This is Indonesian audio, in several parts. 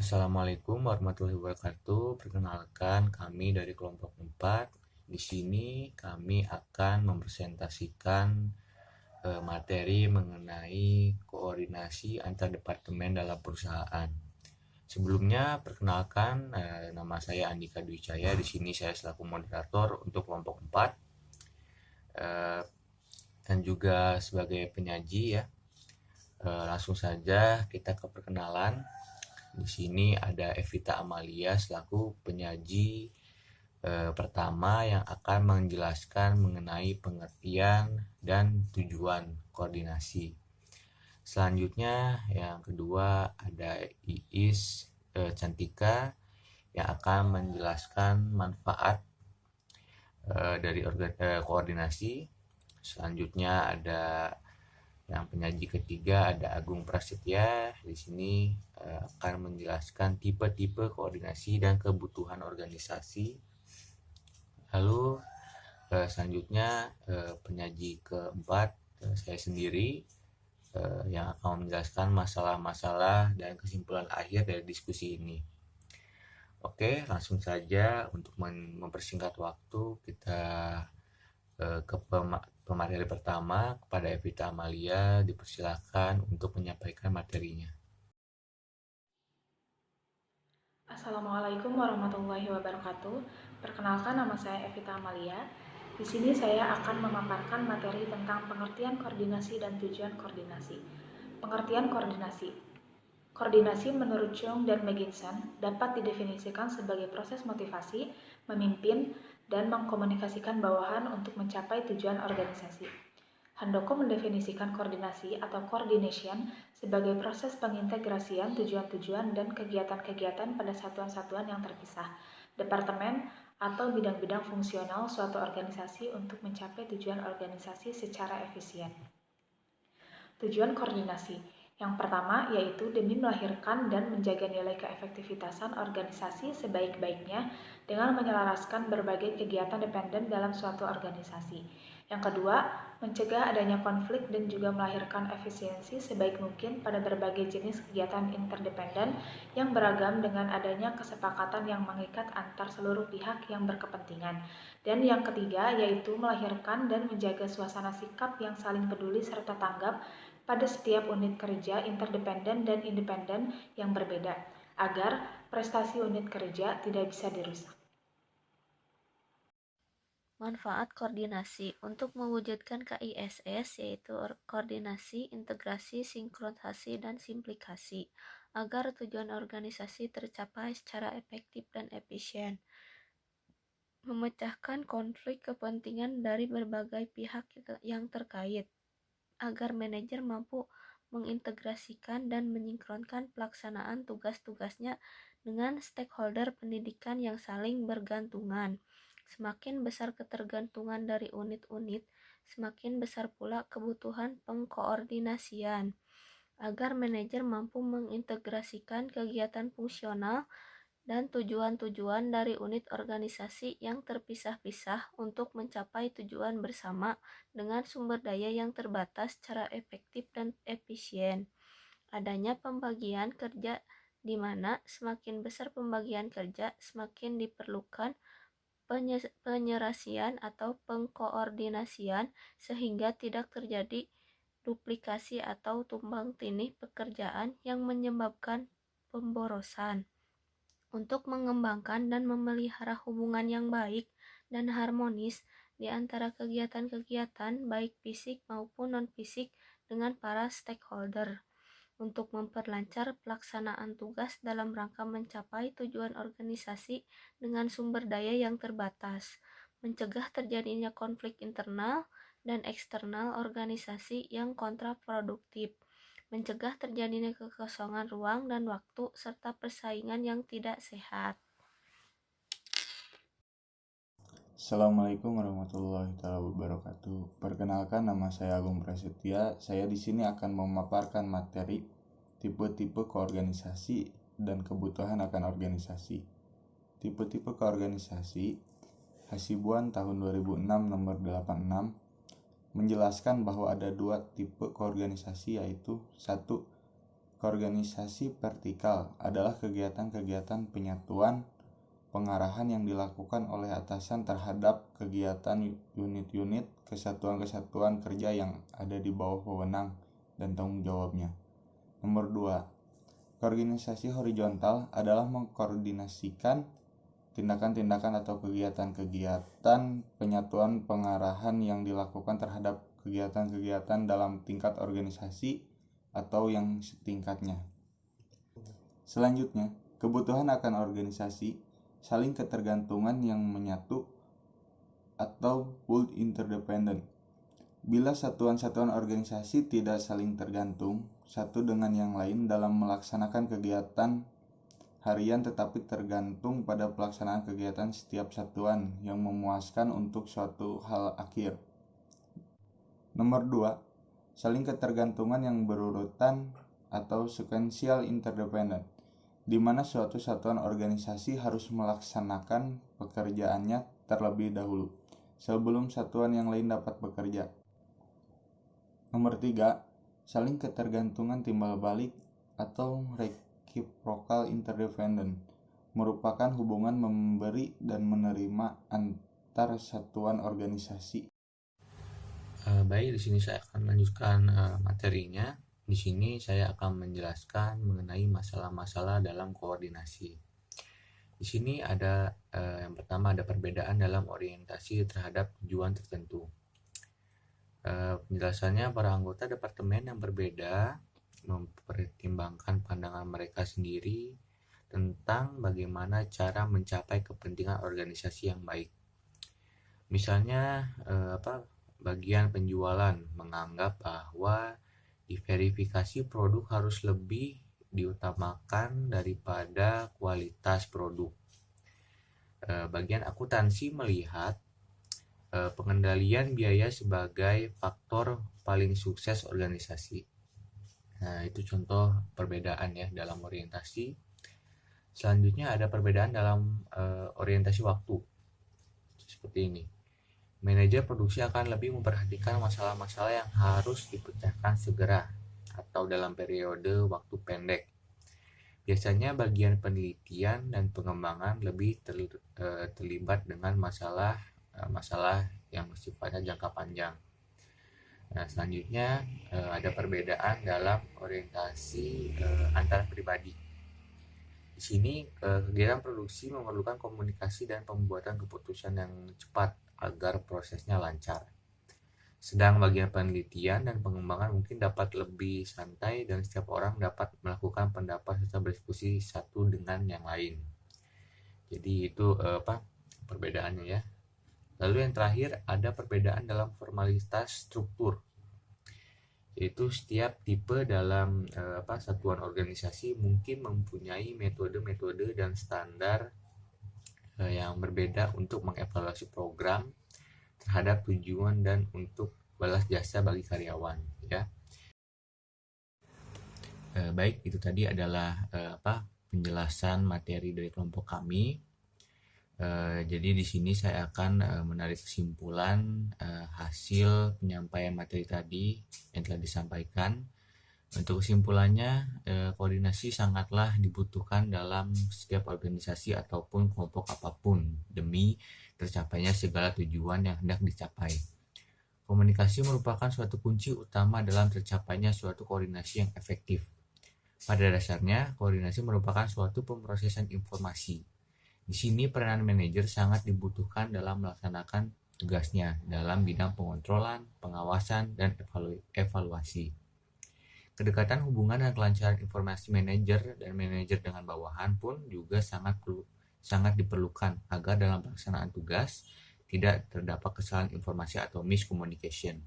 Assalamualaikum warahmatullahi wabarakatuh. Perkenalkan, kami dari kelompok 4. Di sini kami akan mempresentasikan materi mengenai koordinasi antar departemen dalam perusahaan. Sebelumnya, perkenalkan, nama saya Andika Dwi Caya. Di sini saya selaku moderator untuk kelompok 4 eh, dan juga sebagai penyaji ya. Langsung saja kita ke perkenalan. Di sini ada Evita Amalia selaku penyaji pertama yang akan menjelaskan mengenai pengertian dan tujuan koordinasi. Selanjutnya yang kedua ada Iis Cantika yang akan menjelaskan manfaat dari koordinasi. Selanjutnya ada yang penyaji ketiga ada Agung Prasetya. Di sini akan menjelaskan tipe-tipe koordinasi dan kebutuhan organisasi. Lalu selanjutnya penyaji keempat saya sendiri yang akan menjelaskan masalah-masalah dan kesimpulan akhir dari diskusi ini. Oke, langsung saja untuk mempersingkat waktu kita ke pemateri pertama. Kepada Evita Amalia dipersilakan untuk menyampaikan materinya. Assalamualaikum warahmatullahi wabarakatuh. Perkenalkan, nama saya Evita Amalia. Di sini saya akan memaparkan materi tentang pengertian koordinasi dan tujuan koordinasi. Pengertian koordinasi. Koordinasi menurut Chung dan Megginson dapat didefinisikan sebagai proses motivasi, memimpin, dan mengkomunikasikan bawahan untuk mencapai tujuan organisasi. Handoko mendefinisikan koordinasi atau coordination sebagai proses pengintegrasian tujuan-tujuan dan kegiatan-kegiatan pada satuan-satuan yang terpisah, departemen, atau bidang-bidang fungsional suatu organisasi untuk mencapai tujuan organisasi secara efisien. Tujuan koordinasi yang pertama yaitu demi melahirkan dan menjaga nilai keefektivitasan organisasi sebaik-baiknya dengan menyelaraskan berbagai kegiatan dependen dalam suatu organisasi. Yang kedua, mencegah adanya konflik dan juga melahirkan efisiensi sebaik mungkin pada berbagai jenis kegiatan interdependen yang beragam dengan adanya kesepakatan yang mengikat antar seluruh pihak yang berkepentingan. Dan yang ketiga, yaitu melahirkan dan menjaga suasana sikap yang saling peduli serta tanggap pada setiap unit kerja interdependen dan independen yang berbeda, agar prestasi unit kerja tidak bisa dirusak. Manfaat koordinasi untuk mewujudkan KISS yaitu koordinasi, integrasi, sinkronisasi, dan simplikasi agar tujuan organisasi tercapai secara efektif dan efisien. Memecahkan konflik kepentingan dari berbagai pihak yang terkait agar manajer mampu mengintegrasikan dan menyinkronkan pelaksanaan tugas-tugasnya dengan stakeholder pendidikan yang saling bergantungan. Semakin besar ketergantungan dari unit-unit, semakin besar pula kebutuhan pengkoordinasian agar manajer mampu mengintegrasikan kegiatan fungsional dan tujuan-tujuan dari unit organisasi yang terpisah-pisah untuk mencapai tujuan bersama dengan sumber daya yang terbatas secara efektif dan efisien. Adanya pembagian kerja di mana semakin besar pembagian kerja, semakin diperlukan penyerasian atau pengkoordinasian sehingga tidak terjadi duplikasi atau tumpang tindih pekerjaan yang menyebabkan pemborosan. Untuk mengembangkan dan memelihara hubungan yang baik dan harmonis di antara kegiatan-kegiatan baik fisik maupun non-fisik dengan para stakeholder, untuk memperlancar pelaksanaan tugas dalam rangka mencapai tujuan organisasi dengan sumber daya yang terbatas, mencegah terjadinya konflik internal dan eksternal organisasi yang kontraproduktif, mencegah terjadinya kekosongan ruang dan waktu, serta persaingan yang tidak sehat. Assalamualaikum warahmatullahi wabarakatuh. Perkenalkan, nama saya Agung Prasetya. Saya di sini akan memaparkan materi tipe-tipe koorganisasi dan kebutuhan akan organisasi. Tipe-tipe koorganisasi Hasibuan tahun 2006 nomor 86 menjelaskan bahwa ada dua tipe koorganisasi, yaitu 1. Koorganisasi vertikal adalah kegiatan-kegiatan penyatuan pengarahan yang dilakukan oleh atasan terhadap kegiatan unit-unit kesatuan-kesatuan kerja yang ada di bawah wewenang dan tanggung jawabnya. Nomor 2. Koordinasi horizontal adalah mengkoordinasikan tindakan-tindakan atau kegiatan-kegiatan penyatuan pengarahan yang dilakukan terhadap kegiatan-kegiatan dalam tingkat organisasi atau yang setingkatnya. Selanjutnya, kebutuhan akan organisasi, saling ketergantungan yang menyatu atau pooled interdependent. Bila satuan-satuan organisasi tidak saling tergantung satu dengan yang lain dalam melaksanakan kegiatan harian tetapi tergantung pada pelaksanaan kegiatan setiap satuan yang memuaskan untuk suatu hal akhir. Nomor 2. Saling ketergantungan yang berurutan atau sequential interdependent, di mana suatu satuan organisasi harus melaksanakan pekerjaannya terlebih dahulu, sebelum satuan yang lain dapat bekerja. Nomor 3. Saling ketergantungan timbal balik atau reciprocal interdependent, merupakan hubungan memberi dan menerima antar satuan organisasi. Baik, di sini saya akan melanjutkan materinya. Di sini saya akan menjelaskan mengenai masalah-masalah dalam koordinasi. Di sini ada yang pertama ada perbedaan dalam orientasi terhadap tujuan tertentu. Penjelasannya, para anggota departemen yang berbeda mempertimbangkan pandangan mereka sendiri tentang bagaimana cara mencapai kepentingan organisasi yang baik. Misalnya bagian penjualan menganggap bahwa diverifikasi produk harus lebih diutamakan daripada kualitas produk. Bagian akuntansi melihat pengendalian biaya sebagai faktor paling sukses organisasi. Nah, itu contoh perbedaan ya dalam orientasi. Selanjutnya ada perbedaan dalam orientasi waktu. Seperti ini. Manajer produksi akan lebih memperhatikan masalah-masalah yang harus dipecahkan segera atau dalam periode waktu pendek. Biasanya bagian penelitian dan pengembangan lebih terlibat dengan masalah yang sifatnya jangka panjang. Nah, selanjutnya ada perbedaan dalam orientasi antar pribadi. Di sini kegiatan produksi memerlukan komunikasi dan pembuatan keputusan yang cepat agar prosesnya lancar. Sedang bagian penelitian dan pengembangan mungkin dapat lebih santai dan setiap orang dapat melakukan pendapat serta berdiskusi satu dengan yang lain. Jadi itu perbedaannya ya. Lalu yang terakhir ada perbedaan dalam formalitas struktur. Yaitu setiap tipe dalam satuan organisasi mungkin mempunyai metode-metode dan standar yang berbeda untuk mengevaluasi program terhadap tujuan dan untuk balas jasa bagi karyawan ya. Baik, itu tadi adalah penjelasan materi dari kelompok kami. Jadi di sini saya akan menarik kesimpulan hasil penyampaian materi tadi yang telah disampaikan. Untuk kesimpulannya, koordinasi sangatlah dibutuhkan dalam setiap organisasi ataupun kelompok apapun demi tercapainya segala tujuan yang hendak dicapai. Komunikasi merupakan suatu kunci utama dalam tercapainya suatu koordinasi yang efektif. Pada dasarnya, koordinasi merupakan suatu pemrosesan informasi. Di sini peranan manajer sangat dibutuhkan dalam melaksanakan tugasnya dalam bidang pengontrolan, pengawasan, dan evaluasi. Kedekatan hubungan dan kelancaran informasi manajer dan manajer dengan bawahan pun juga sangat diperlukan agar dalam pelaksanaan tugas tidak terdapat kesalahan informasi atau miscommunication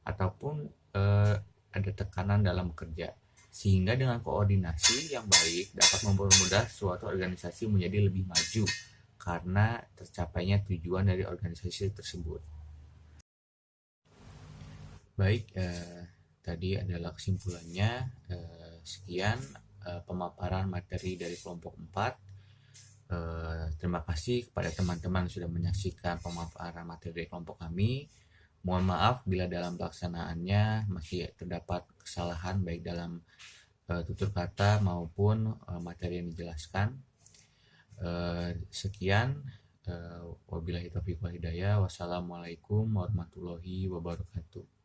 ataupun ada tekanan dalam bekerja, sehingga dengan koordinasi yang baik dapat mempermudah suatu organisasi menjadi lebih maju karena tercapainya tujuan dari organisasi tersebut. Baik, tadi adalah kesimpulannya. Sekian pemaparan materi dari kelompok 4. Terima kasih kepada teman-teman yang sudah menyaksikan pemaparan materi dari kelompok kami. Mohon maaf bila dalam pelaksanaannya masih terdapat kesalahan baik dalam tutur kata maupun materi yang dijelaskan. Sekian, wabillahi taufiq wal hidayah. Wassalamualaikum warahmatullahi wabarakatuh.